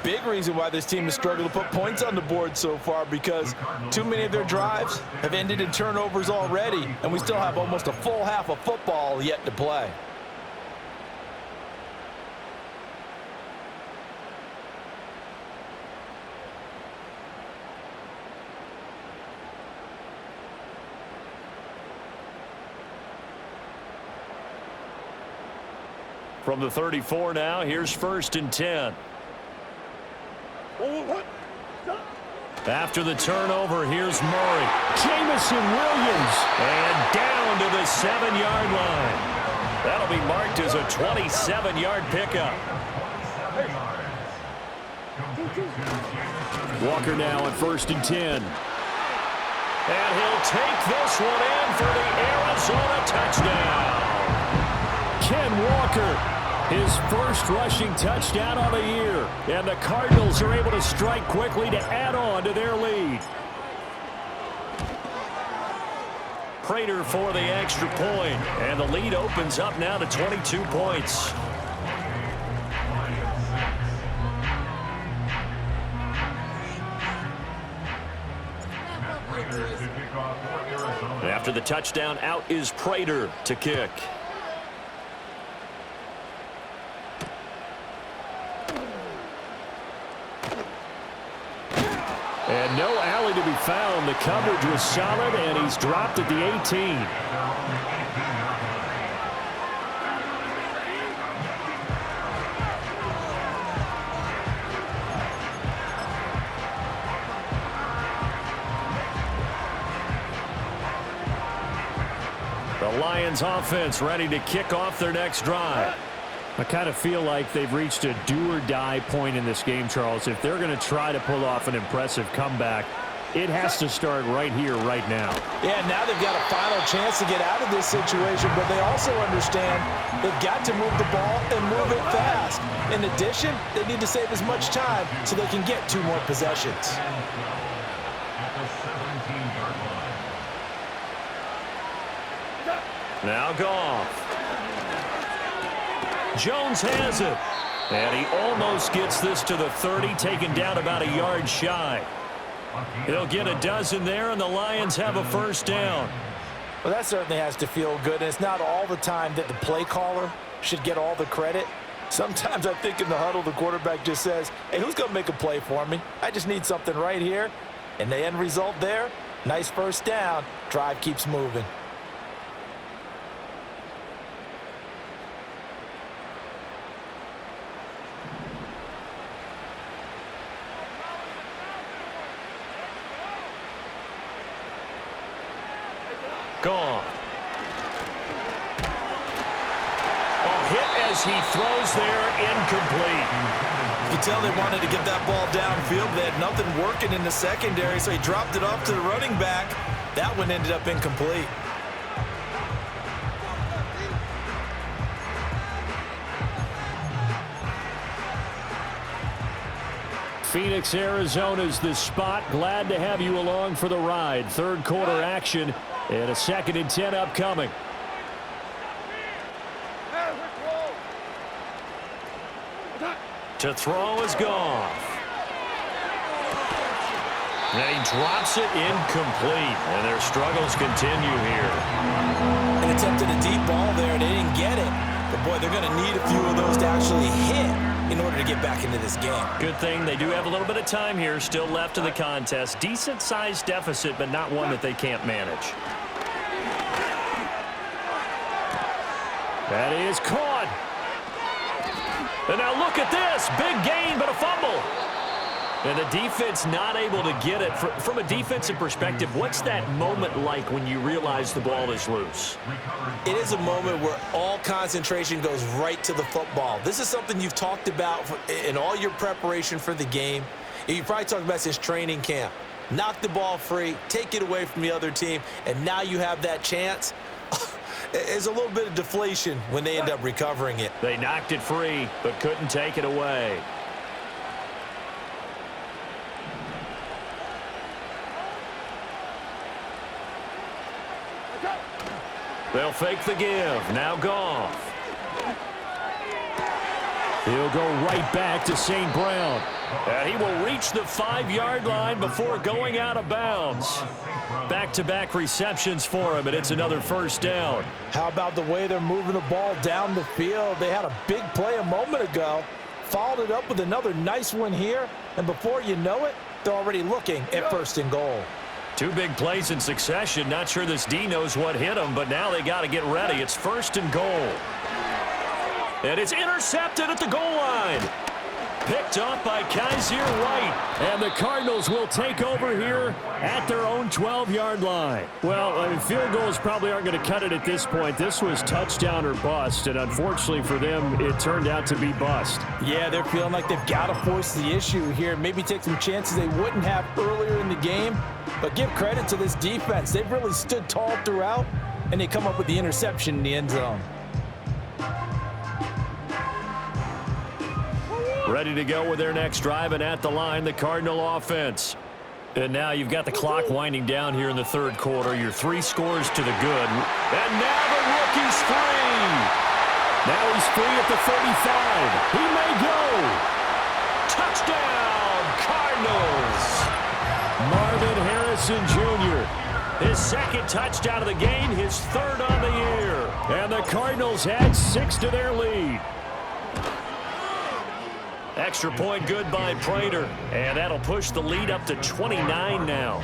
big reason why this team has struggled to put points on the board so far, because too many of their drives have ended in turnovers already, and we still have almost a full half of football yet to play. From the 34 now, here's 1st and 10. After the turnover, here's Murray. Jameson Williams. And down to the 7-yard line. That'll be marked as a 27-yard pickup. Walker now at 1st and 10. And he'll take this one in for the Arizona touchdown. Ken Walker, his first rushing touchdown of the year. And the Cardinals are able to strike quickly to add on to their lead. Prater for the extra point. And the lead opens up now to 22 points. After the touchdown, out is Prater to kick. And no alley to be found. The coverage was solid, and he's dropped at the 18. The Lions offense ready to kick off their next drive. I kind of feel like they've reached a do-or-die point in this game, Charles. If they're going to try to pull off an impressive comeback, it has to start right here, right now. Yeah, now they've got a final chance to get out of this situation, but they also understand they've got to move the ball and move it fast. In addition, they need to save as much time so they can get 2 more possessions. Now Goff. Jones has it. And he almost gets this to the 30, taken down about a yard shy. He'll get a dozen there, and the Lions have a first down. Well, that certainly has to feel good, and it's not all the time that the play caller should get all the credit. Sometimes I think in the huddle, the quarterback just says, hey, who's going to make a play for me? I just need something right here. And the end result there, nice first down. Drive keeps moving. Gone. A hit as he throws there, incomplete. You can tell they wanted to get that ball downfield. They had nothing working in the secondary, so he dropped it off to the running back. That one ended up incomplete. Phoenix, Arizona's the spot. Glad to have you along for the ride. Third quarter action. And a 2nd and 10 upcoming. To throw is Goff. And he drops it incomplete. And their struggles continue here. And attempted a deep ball there, and they didn't get it. But, boy, they're going to need a few of those to actually hit in order to get back into this game. Good thing they do have a little bit of time here still left in the contest. Decent-sized deficit, but not one that they can't manage. That is caught. And now look at this. Big gain, but a fumble. And the defense not able to get it. From a defensive perspective, what's that moment like when you realize the ball is loose? It is a moment where all concentration goes right to the football. This is something you've talked about in all your preparation for the game. You probably talked about since training camp. Knock the ball free, take it away from the other team, and now you have that chance. There's a little bit of deflation when they end up recovering it. They knocked it free, but couldn't take it away. They'll fake the give. Now Goff. He'll go right back to St. Brown. And he will reach the 5-yard line before going out of bounds. Back-to-back receptions for him, and it's another first down. How about the way they're moving the ball down the field? They had a big play a moment ago, followed it up with another nice one here, and before you know it, they're already looking at first and goal. 2 big plays in succession. Not sure this D knows what hit him, but now they got to get ready. It's first and goal. And it's intercepted at the goal line. Picked off by Kaiser White. And the Cardinals will take over here at their own 12-yard line. Well, I mean, field goals probably aren't going to cut it at this point. This was touchdown or bust, and unfortunately for them, it turned out to be bust. Yeah, they're feeling like they've got to force the issue here. Maybe take some chances they wouldn't have earlier in the game. But give credit to this defense. They've really stood tall throughout, and they come up with the interception in the end zone. Ready to go with their next drive, and at the line, the Cardinal offense. And now you've got the clock winding down here in the third quarter. Your 3 scores to the good. And now the rookie's free. Now he's free at the 35. He may go. Touchdown, Cardinals. Marvin Harrison Jr. His second touchdown of the game, his 3rd on the year. And the Cardinals add 6 to their lead. Extra point good by Prater. And that'll push the lead up to 29 now.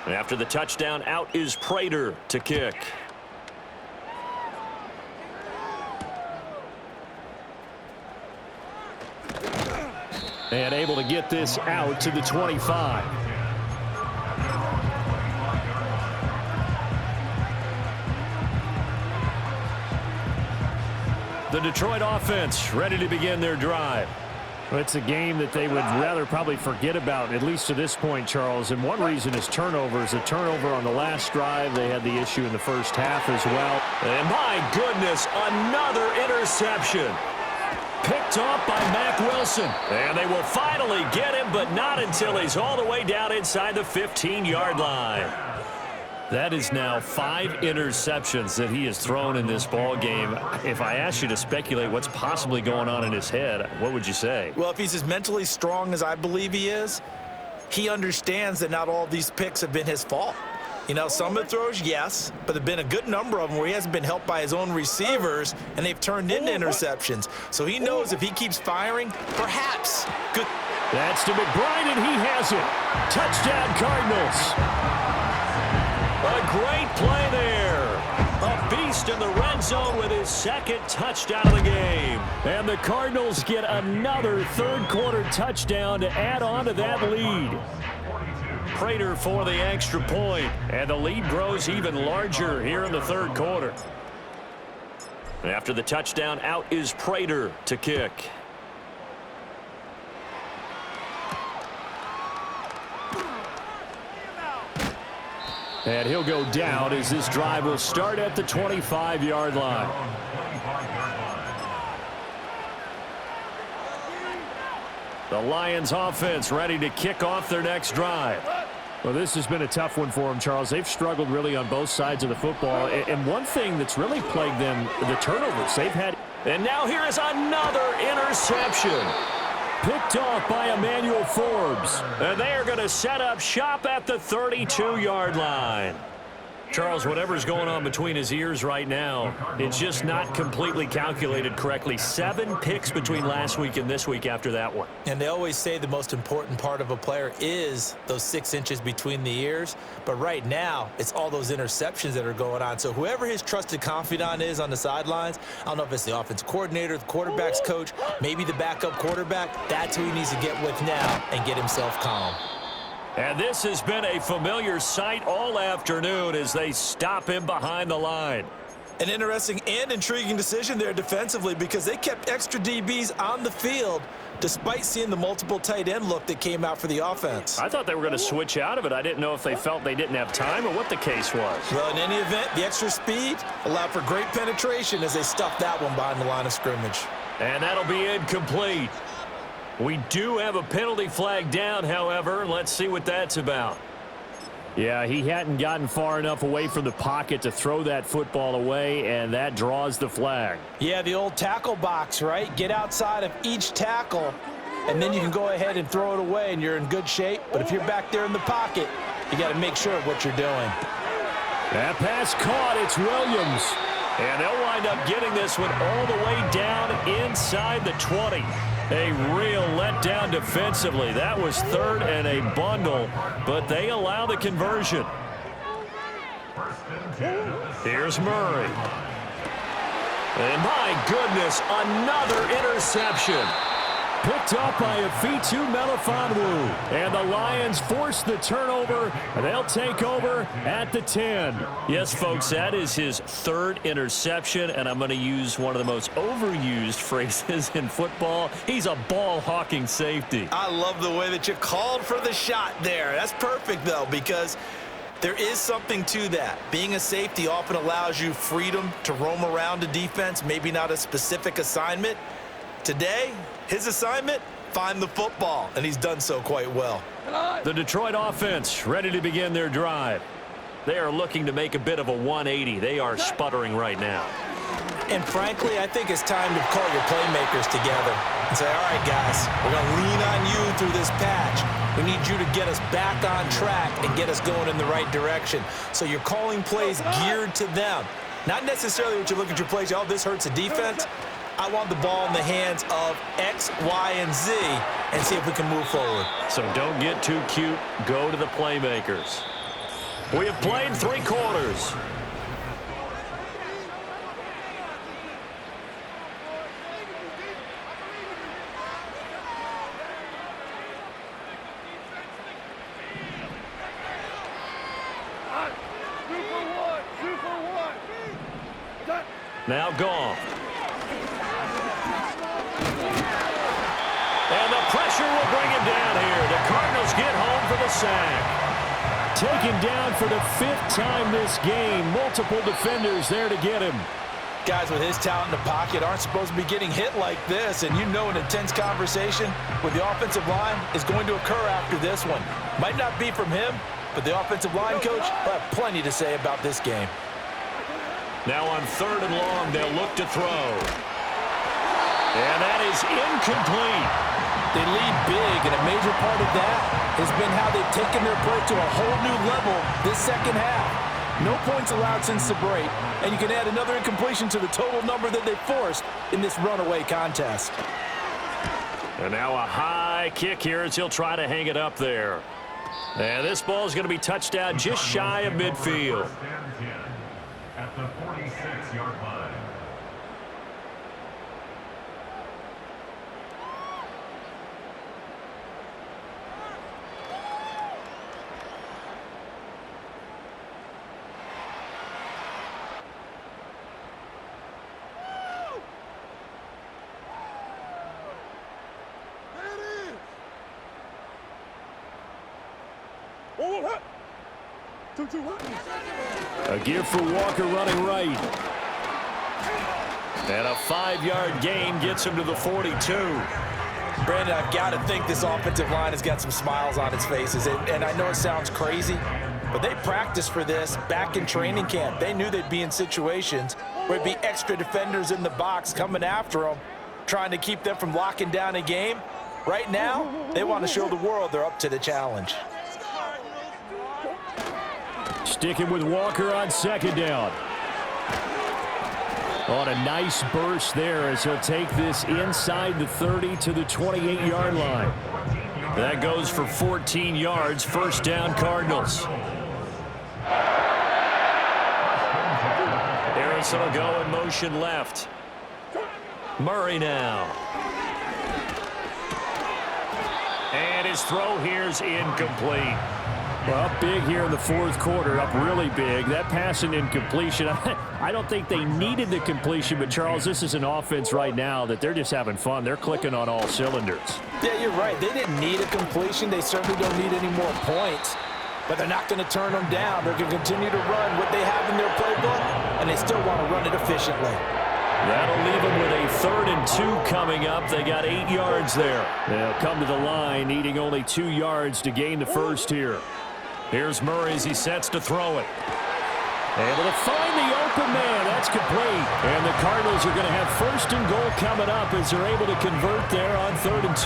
And after the touchdown, out is Prater to kick. And able to get this out to the 25. The Detroit offense ready to begin their drive. Well, it's a game that they would rather probably forget about, at least to this point, Charles. And one reason is turnovers. A turnover on the last drive. They had the issue in the first half as well. And my goodness, another interception. Picked off by Mack Wilson. And they will finally get him, but not until he's all the way down inside the 15-yard line. That is now 5 interceptions that he has thrown in this ball game. If I asked you to speculate what's possibly going on in his head, what would you say? Well, if he's as mentally strong as I believe he is, he understands that not all these picks have been his fault. You know, some of the throws, yes, but there have been a good number of them where he hasn't been helped by his own receivers, and they've turned into interceptions. So he knows if he keeps firing, perhaps. Good. That's to McBride, and he has it. Touchdown, Cardinals. A great play there. A beast in the red zone with his 2nd touchdown of the game. And the Cardinals get another third-quarter touchdown to add on to that lead. Prater for the extra point, and the lead grows even larger here in the third quarter. And after the touchdown, out is Prater to kick. And he'll go down as this drive will start at the 25-yard line. The Lions offense ready to kick off their next drive. Well, this has been a tough one for them, Charles. They've struggled really on both sides of the football. And one thing that's really plagued them, the turnovers they've had. And now here is another interception. Picked off by Emmanuel Forbes. And they are going to set up shop at the 32-yard line. Charles, whatever's going on between his ears right now, it's just not completely calculated correctly. 7 picks between last week and this week after that one. And they always say the most important part of a player is those 6 inches between the ears. But right now, it's all those interceptions that are going on. So whoever his trusted confidant is on the sidelines, I don't know if it's the offensive coordinator, the quarterback's coach, maybe the backup quarterback, that's who he needs to get with now and get himself calm. And this has been a familiar sight all afternoon as they stop him behind the line. An interesting and intriguing decision there defensively because they kept extra DBs on the field despite seeing the multiple tight end look that came out for the offense. I thought they were going to switch out of it. I didn't know if they felt they didn't have time or what the case was. Well, in any event, the extra speed allowed for great penetration as they stuffed that one behind the line of scrimmage. And that'll be incomplete. We do have a penalty flag down, however. Let's see what that's about. Yeah, he hadn't gotten far enough away from the pocket to throw that football away, and that draws the flag. Yeah, the old tackle box, right? Get outside of each tackle, and then you can go ahead and throw it away, and you're in good shape. But if you're back there in the pocket, you got to make sure of what you're doing. That pass caught. It's Williams. And they'll wind up getting this one all the way down inside the 20. A real letdown defensively. That was third and a bundle, but they allow the conversion. Here's Murray. And my goodness, another interception. Picked up by Afitu Melifonwu. And the Lions force the turnover. They'll take over at the 10. Yes, folks, that is his third interception, and I'm going to use one of the most overused phrases in football. He's a ball-hawking safety. I love the way that you called for the shot there. That's perfect, though, because there is something to that. Being a safety often allows you freedom to roam around a defense, maybe not a specific assignment. Today, his assignment, find the football, and he's done so quite well. The Detroit offense ready to begin their drive. They are looking to make a bit of a 180. They are sputtering right now. And frankly, I think it's time to call your playmakers together and say, all right, guys, we're going to lean on you through this patch. We need you to get us back on track and get us going in the right direction. So you're calling plays geared to them. Not necessarily what you look at your plays, oh, this hurts the defense. I want the ball in the hands of X, Y, and Z and see if we can move forward. So don't get too cute. Go to the playmakers. We have played 3 quarters. Now Goff. And the pressure will bring him down here. The Cardinals get home for the sack. Taken down for the 5th time this game. Multiple defenders there to get him. Guys with his talent in the pocket aren't supposed to be getting hit like this, and you know an intense conversation with the offensive line is going to occur after this one. Might not be from him, but the offensive line coach will have plenty to say about this game. Now on 3rd and long, they'll look to throw. And that is incomplete. They lead big, and a major part of that has been how they've taken their play to a whole new level this second half. No points allowed since the break, and you can add another incompletion to the total number that they forced in this runaway contest. And now a high kick here as he'll try to hang it up there. And this ball is going to be touched down just shy of midfield. At the 46-yard line. A give for Walker running right. And a 5-yard gain gets him to the 42. Brandon, I've got to think this offensive line has got some smiles on its faces. And I know it sounds crazy, but they practiced for this back in training camp. They knew they'd be in situations where it'd be extra defenders in the box coming after them, trying to keep them from locking down a game. Right now, they want to show the world they're up to the challenge. Sticking with Walker on 2nd down. On a nice burst there as he'll take this inside the 30 to the 28-yard line. That goes for 14 yards. 1st down, Cardinals. Harrison will go in motion left. Murray now. And his throw here's incomplete. Well, up big here in the 4th quarter, up really big. That pass and incompletion, I don't think they needed the completion, but, Charles, this is an offense right now that they're just having fun. They're clicking on all cylinders. Yeah, you're right. They didn't need a completion. They certainly don't need any more points, but they're not going to turn them down. They're going to continue to run what they have in their playbook, and they still want to run it efficiently. That'll leave them with a 3rd and 2 coming up. They got 8 yards there. They'll come to the line, needing only 2 yards to gain the first here. Here's Murray as he sets to throw it. Able to find the open man. That's complete. And the Cardinals are going to have 1st and goal coming up as they're able to convert there on 3rd and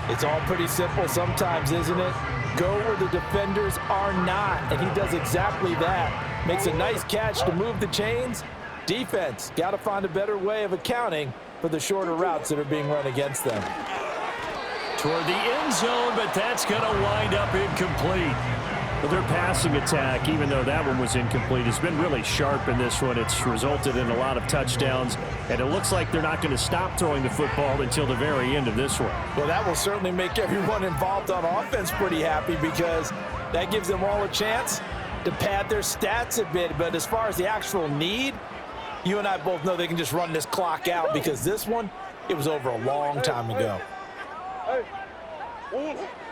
2. It's all pretty simple sometimes, isn't it? Go where the defenders are not, and he does exactly that. Makes a nice catch to move the chains. Defense, got to find a better way of accounting for the shorter routes that are being run against them. Toward the end zone, but that's going to wind up incomplete. But their passing attack, even though that one was incomplete, has been really sharp in this one. It's resulted in a lot of touchdowns, and it looks like they're not going to stop throwing the football until the very end of this one. Well, that will certainly make everyone involved on offense pretty happy because that gives them all a chance to pad their stats a bit. But as far as the actual need, you and I both know they can just run this clock out because this one, it was over a long time ago.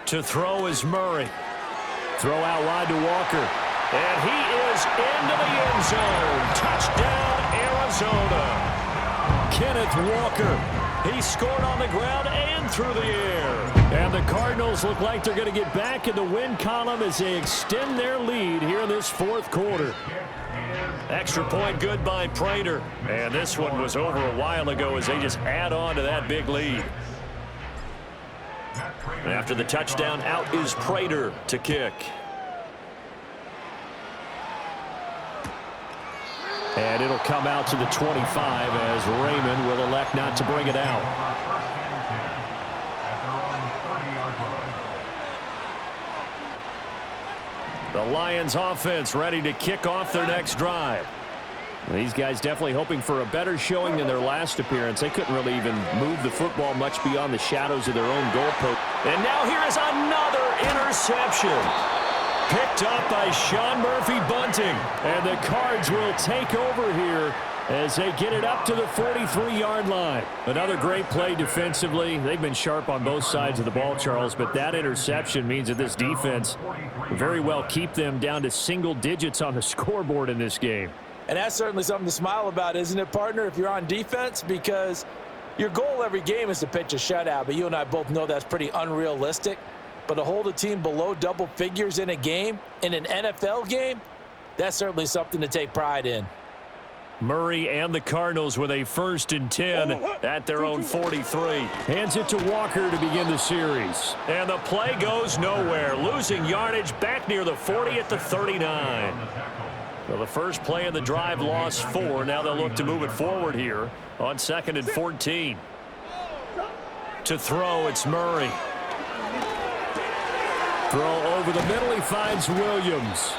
To throw is Murray. Throw out wide to Walker. And he is into the end zone. Touchdown, Arizona. Kenneth Walker. He scored on the ground and through the air. And the Cardinals look like they're going to get back in the win column as they extend their lead here in this 4th quarter. Extra point good by Prater. And this one was over a while ago as they just add on to that big lead. And after the touchdown, out is Prater to kick. And it'll come out to the 25 as Raymond will elect not to bring it out. The Lions offense ready to kick off their next drive. These guys definitely hoping for a better showing than their last appearance. They couldn't really even move the football much beyond the shadows of their own goalpost. And now here is another interception. Picked up by Sean Murphy Bunting. And the Cards will take over here as they get it up to the 43-yard line. Another great play defensively. They've been sharp on both sides of the ball, Charles, but that interception means that this defense will very well keep them down to single digits on the scoreboard in this game. And that's certainly something to smile about, isn't it, partner, if you're on defense? Because your goal every game is to pitch a shutout, but you and I both know that's pretty unrealistic. But to hold a team below double figures in a game, in an NFL game, that's certainly something to take pride in. Murray and the Cardinals with a 1st and 10 at their own 43. Hands it to Walker to begin the series. And the play goes nowhere. Losing yardage back near the 40 at the 39. Well, the first play in the drive lost 4. Now they'll look to move it forward here on 2nd and 14. To throw, it's Murray. Throw over the middle, he finds Williams.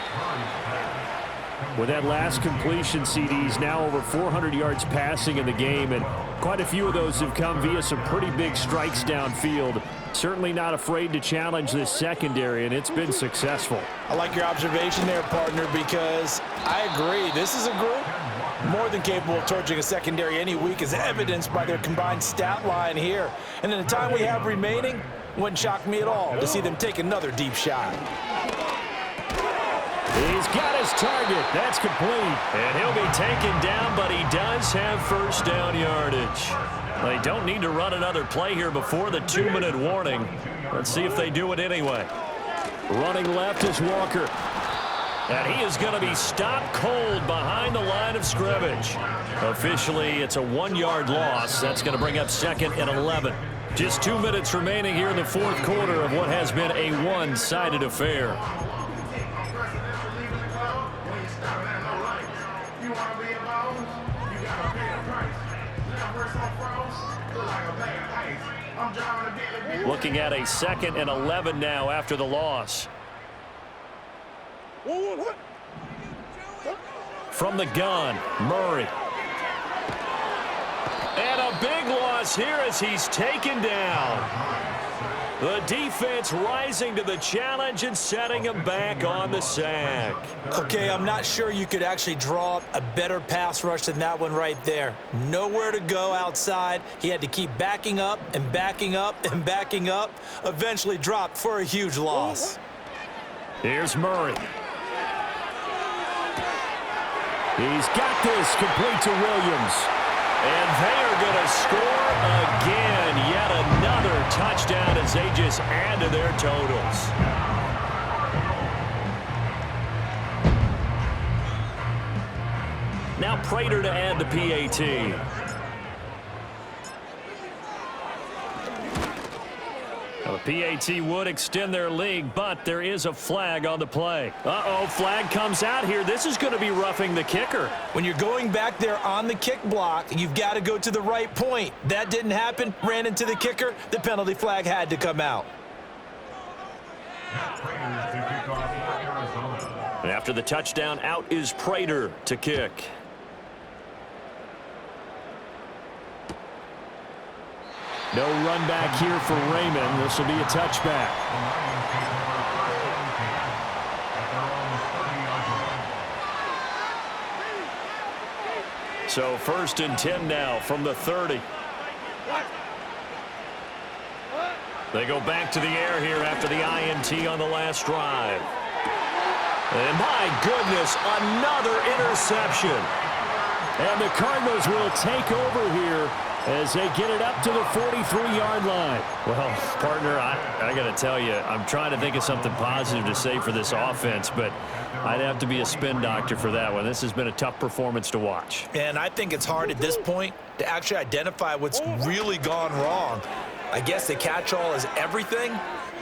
With that last completion, CD's now over 400 yards passing in the game, and quite a few of those have come via some pretty big strikes downfield. Certainly not afraid to challenge this secondary, and it's been successful. I like your observation there, partner, because I agree. This is a group more than capable of torching a secondary any week, as evidenced by their combined stat line here. And in the time we have remaining, wouldn't shock me at all to see them take another deep shot. He's got his target. That's complete. And he'll be taken down, but he does have 1st down yardage. They don't need to run another play here before the 2-minute warning. Let's see if they do it anyway. Running left is Walker. And he is going to be stopped cold behind the line of scrimmage. Officially, it's a 1-yard loss. That's going to bring up 2nd and 11. Just 2 minutes remaining here in the 4th quarter of what has been a one-sided affair. Looking at a 2nd and 11 now after the loss. From the gun, Murray. And a big loss here as he's taken down. The defense rising to the challenge and setting him back on the sack. Okay, I'm not sure you could actually draw up a better pass rush than that one right there. Nowhere to go outside. He had to keep backing up and backing up and backing up. Eventually dropped for a huge loss. Here's Murray. He's got this, complete to Williams. And they are going to score again. Yet another touchdown as they just add to their totals. Now Prater to add the PAT. Now the PAT would extend their lead, but there is a flag on the play. Uh-oh, flag comes out here. This is going to be roughing the kicker. When you're going back there on the kick block, you've got to go to the right point. That didn't happen. Ran into the kicker. The penalty flag had to come out. And after the touchdown, out is Prater to kick. No run back here for Raymond. This will be a touchback. So 1st and 10 now from the 30. They go back to the air here after the INT on the last drive. And my goodness, another interception. And the Cardinals will take over here as they get it up to the 43-yard line. Well, partner, I got to tell you, I'm trying to think of something positive to say for this offense, but I'd have to be a spin doctor for that one. This has been a tough performance to watch. And I think it's hard at this point to actually identify what's really gone wrong. I guess the catch-all is everything.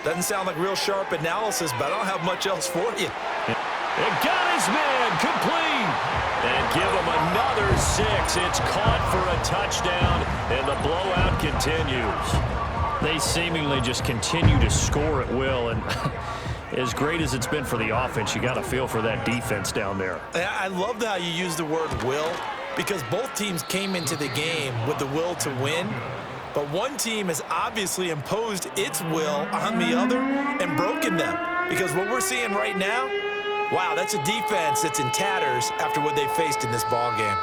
Doesn't sound like real sharp analysis, but I don't have much else for you. And got his man complete. And give him another 6. It's caught for a touchdown, and the blowout continues. They seemingly just continue to score at will, and as great as it's been for the offense, you got to feel for that defense down there. I love how you use the word will, because both teams came into the game with the will to win. But one team has obviously imposed its will on the other and broken them. Because what we're seeing right now, wow, that's a defense that's in tatters after what they faced in this ball game.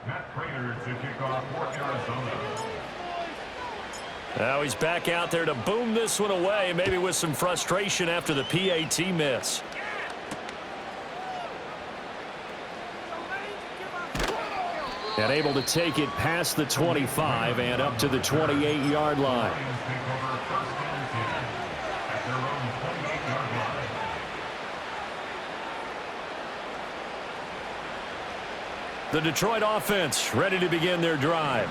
Matt Prater to kick off for Arizona. Now he's back out there to boom this one away, maybe with some frustration after the PAT miss. And able to take it past the 25 and up to the 28-yard line. The Detroit offense ready to begin their drive.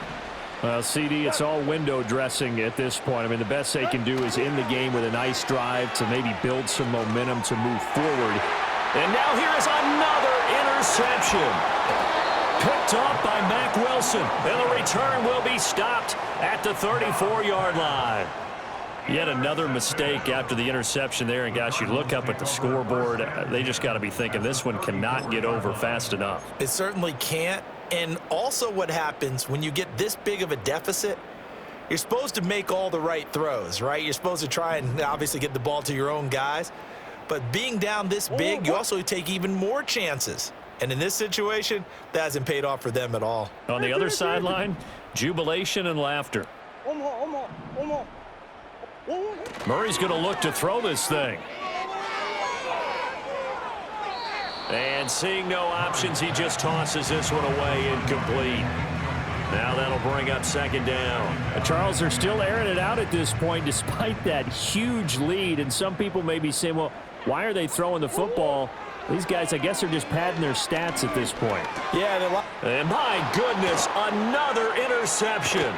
Well, CD, it's all window dressing at this point. I mean, the best they can do is in the game with a nice drive to maybe build some momentum to move forward. And now here is another interception. Picked up by Mack Wilson. And the return will be stopped at the 34-yard line. Yet another mistake after the interception there. And, gosh, you look up at the scoreboard. They just got to be thinking this one cannot get over fast enough. It certainly can't. And also what happens when you get this big of a deficit, you're supposed to make all the right throws, right? You're supposed to try and obviously get the ball to your own guys. But being down this big, you also take even more chances. And in this situation, that hasn't paid off for them at all. On the other sideline, jubilation and laughter. Murray's going to look to throw this thing. And seeing no options, he just tosses this one away incomplete. Now that'll bring up 2nd down. Charles, they're still airing it out at this point despite that huge lead. And some people may be saying, well, why are they throwing the football? These guys, I guess, are just padding their stats at this point. Yeah, and my goodness, another interception.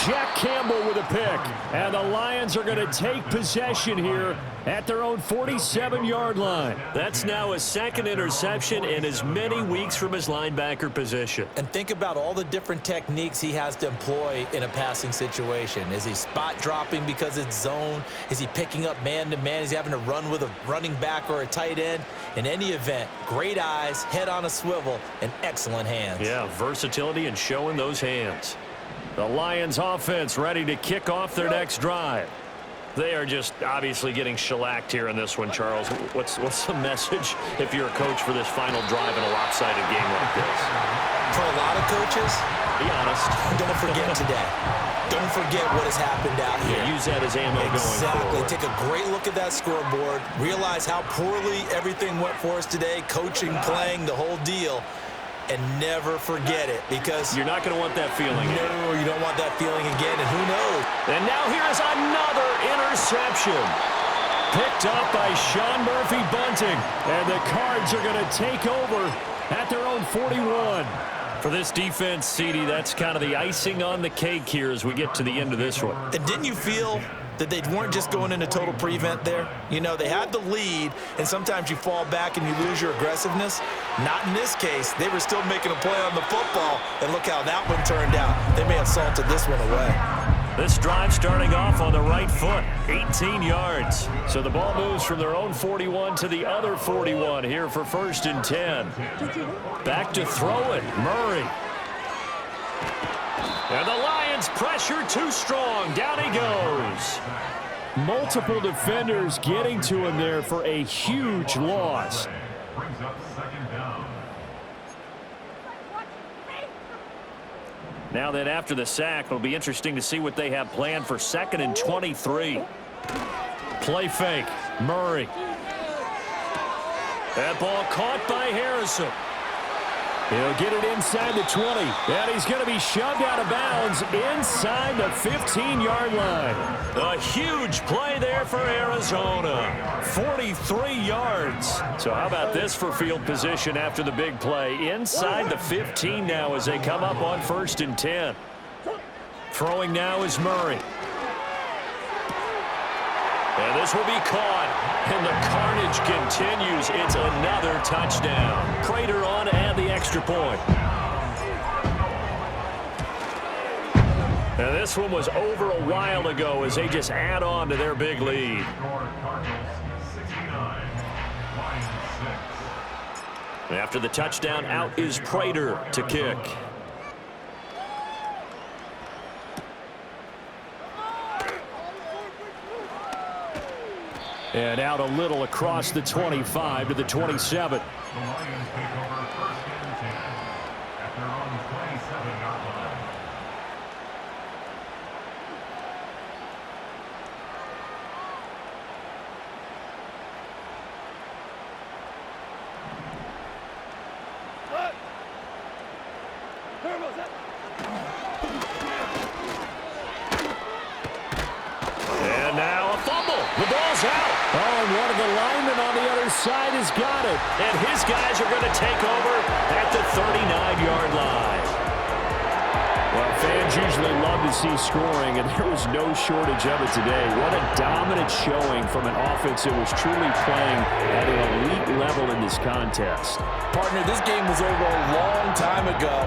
Jack Campbell with a pick. And the Lions are going to take possession here at their own 47-yard line. That's now his 2nd interception in as many weeks from his linebacker position. And think about all the different techniques he has to employ in a passing situation. Is he spot dropping because it's zone? Is he picking up man-to-man? Is he having to run with a running back or a tight end? In any event, great eyes, head on a swivel, and excellent hands. Yeah, versatility and showing those hands. The Lions offense ready to kick off their next drive. They are just obviously getting shellacked here in this one, Charles. What's the message if you're a coach for this final drive in a lopsided game like this? For a lot of coaches, be honest. Don't forget today. Don't forget what has happened out here. Yeah, use that as ammo going forward. Take a great look at that scoreboard. Realize how poorly everything went for us today, coaching, playing, the whole deal. and never forget it, because you're not going to want that feeling. No, you don't want that feeling again, and who knows? And now here's another interception. Picked up by Sean Murphy-Bunting, and the Cards are going to take over at their own 41. For this defense, CD, that's kind of the icing on the cake here as we get to the end of this one. And didn't you feel that they weren't just going into total prevent there? You know, they had the lead, and sometimes you fall back and you lose your aggressiveness. Not in this case. They were still making a play on the football, and look how that one turned out. They may have salted this one away. This drive starting off on the right foot, 18 yards. So the ball moves from their own 41 to the other 41 here for 1st and 10. Back to throw it, Murray. And the Lions pressure too strong. Down he goes. Multiple defenders getting to him there for a huge loss. Brings up 2nd down. Now then, after the sack, it'll be interesting to see what they have planned for 2nd and 23. Play fake, Murray. That ball caught by Harrison. He'll get it inside the 20, and he's going to be shoved out of bounds inside the 15-yard line. A huge play there for Arizona. 43 yards. So how about this for field position after the big play? Inside the 15 now as they come up on 1st and 10. Throwing now is Murray. And this will be caught. And the carnage continues. It's another touchdown. Prater on to add the extra point. And this one was over a while ago as they just add on to their big lead. After the touchdown, out is Prater to kick. And out a little across the 25 to the 27. The Lions take over 1st and 10 at their own 27-yard line. And now a fumble. The ball's out. Oh, and one of the linemen on the other side has got it. And his guys are going to take over at the 39-yard line. Well, fans usually love to see scoring, and there was no shortage of it today. What a dominant showing from an offense that was truly playing at an elite level in this contest. Partner, this game was over a long time ago.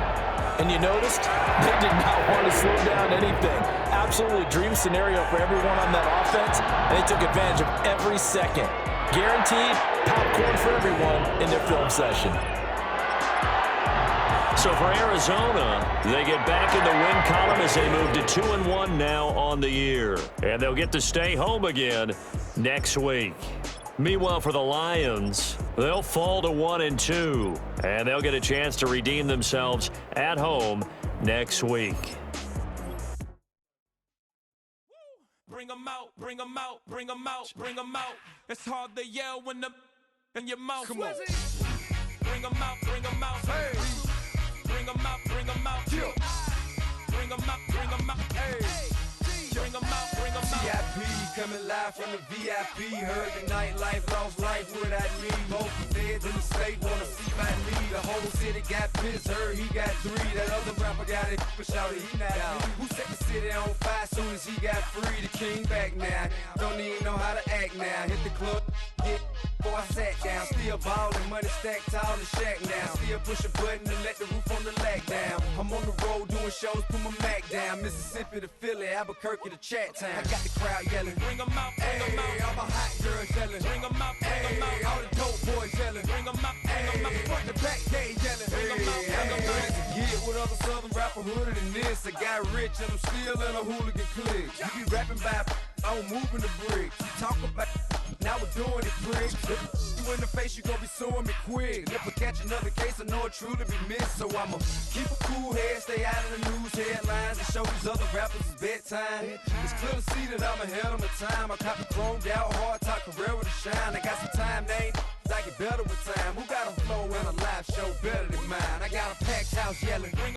And you noticed they did not want to slow down anything. Absolutely dream scenario for everyone on that offense, and they took advantage of every second. Guaranteed popcorn for everyone in their film session. So for Arizona, they get back in the win column as they move to 2-1 now on the year. And they'll get to stay home again next week. Meanwhile, for the Lions, they'll fall to 1-2, and they'll get a chance to redeem themselves at home next week. Bring 'em out, bring 'em out, bring 'em out, bring 'em out. It's hard to yell when the in your mouth. Come on. Bring 'em out, bring 'em out. Hey. Bring 'em out, bring 'em out. Yeah. Bring 'em out, bring 'em out. Hey. Bring 'em out, bring 'em out. VIP coming live from the VIP. Heard the nightlife, lost life without me. Most feds in the state wanna see my knee. The whole city got pissed, heard he got 3. That other rapper got it, but shouted he not me. Who set the city on fire soon as he got free? The king back now, don't even know how to act now. Hit the club, get before I sat down. Still ballin', money stacked tall in shack now. Still push a button and let the roof on the lag down. I'm on the road doing shows, put my Mac down. Mississippi to Philly, Albuquerque to Chat Town. I got the crowd yelling. Bring 'em out, bring 'em out. All my hot girls yelling. Bring 'em out, bring 'em out. All the dope boys yelling. Bring 'em out, bring 'em out. Front to back, they yelling. Bring 'em out, bring 'em out. Get with other southern rapper hooded than this. I got rich and I'm still in a hooligan clique. You be rapping by, I'm moving the bricks. You talk about, now we're doing it, pricks. You in the face, you gon' be suing me quick. If I catch another case, I know it truly be missed. So I'ma keep a cool head, stay out of the news headlines, and show these other rappers it's bedtime. It's clear to see that I'm ahead of my time. I cop the chromed out, hard top career with a shine. I got some time, they ain't I get better with time. Who got a flow and a live show better than mine? I got a packed house yelling.